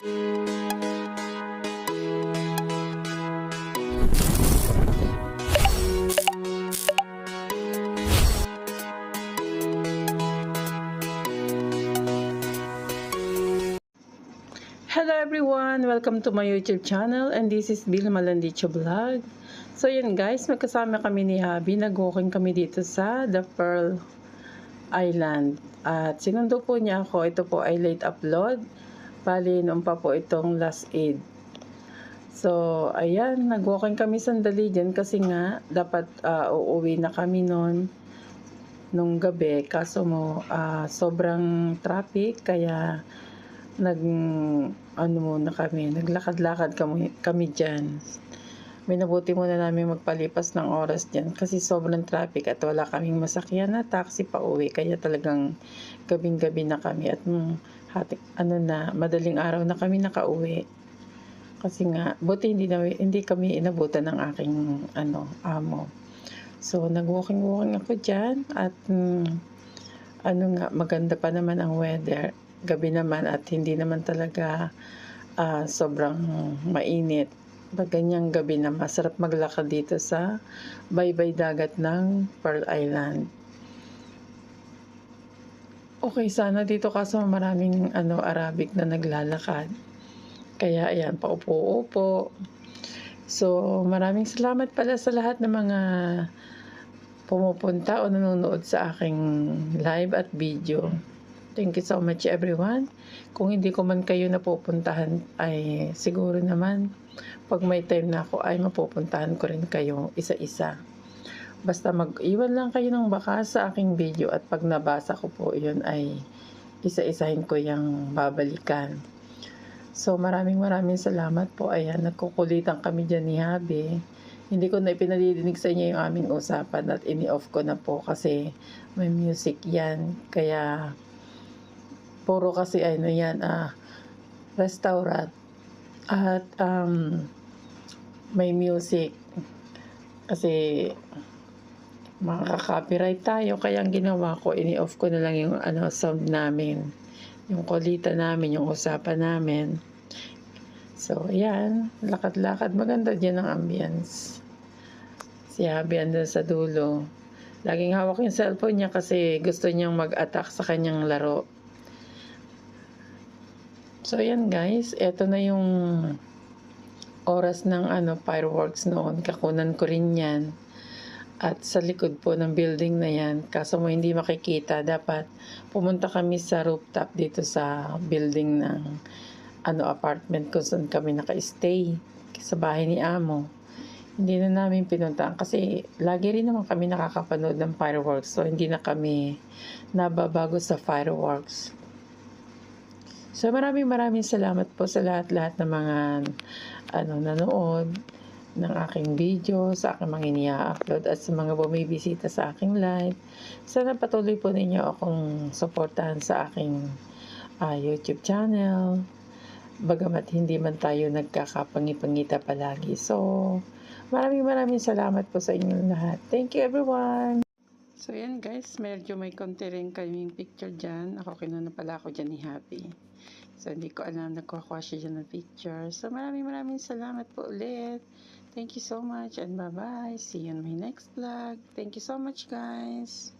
Hello everyone! Welcome to my YouTube channel and this is Bill Malandicho Vlog. So yun guys, magkasama kami ni Habi. Nag-walking kami dito sa The Pearl Island. At sinundo po niya ako. Ito po ay late upload. Bali, noon pa po itong last aid. So, ayan, nag-walking kami sandali dyan kasi nga dapat uuwi na kami noon nung gabi. Kaso mo, sobrang traffic kaya naglakad-lakad kami dyan. May nabuti muna namin magpalipas ng oras dyan kasi sobrang traffic at wala kaming masakyan na taxi pa uwi. Kaya talagang gabing-gabi na kami at madaling araw na kami nakauwi. Kasi nga, buti hindi kami inabutan ng aking amo. So, nag-walking ako dyan at maganda pa naman ang weather. Gabi naman at hindi naman talaga sobrang mainit. Pag ganyang gabi na masarap maglakad dito sa baybay dagat ng Pearl Island. Okay sana dito kaso maraming Arabic na naglalakad. Kaya ayan, paupo-upo. So maraming salamat pala sa lahat ng mga pumupunta o nanonood sa aking live at video. Thank you so much everyone. Kung hindi ko man kayo napupuntahan ay siguro naman pag may time na ako ay mapupuntahan ko rin kayo isa-isa. Basta mag-iwan lang kayo ng baka sa aking video at pag nabasa ko po yun ay isa-isahin ko yung babalikan. So maraming salamat po. Ayan, nagkukulitan kami dyan ni Habi. Hindi ko na ipinadidinig sa inyo yung aming usapan at ini-off ko na po kasi may music yan. Kaya puro kasi restaurant at may music kasi makaka-copyright tayo. Kaya ang ginawa ko, ini-off ko na lang yung sound namin, yung kulitan namin, yung usapan namin. So ayan, lakad-lakad, maganda dyan ang ambience. Si Habi andun sa dulo, laging hawak yung cellphone niya kasi gusto niyang mag-attack sa kanyang laro. So yan guys, eto na yung oras ng fireworks noon. Kakunan ko rin yan. At sa likod po ng building na yan, kaso mo hindi makikita, dapat pumunta kami sa rooftop dito sa building ng apartment kung saan kami naka-stay sa bahay ni Amo. Hindi na namin pinuntaan kasi lagi rin naman kami nakakapanood ng fireworks. So hindi na kami nababago sa fireworks. So maraming salamat po sa lahat ng mga nanood ng aking video, sa aking mga iniya-upload at sa mga bumibisita sa aking live. Sana patuloy po ninyo akong suportahan sa aking YouTube channel. Bagamat hindi man tayo nagkakapangipangita palagi. So maraming salamat po sa inyong lahat. Thank you everyone! So yan guys, medyo may konti rin kaming picture dyan. Kinuha pala ako dyan ni Happy. So hindi ko alam, nagkuha siya dyan ng picture. So maraming salamat po ulit. Thank you so much and bye bye. See you in my next vlog. Thank you so much guys.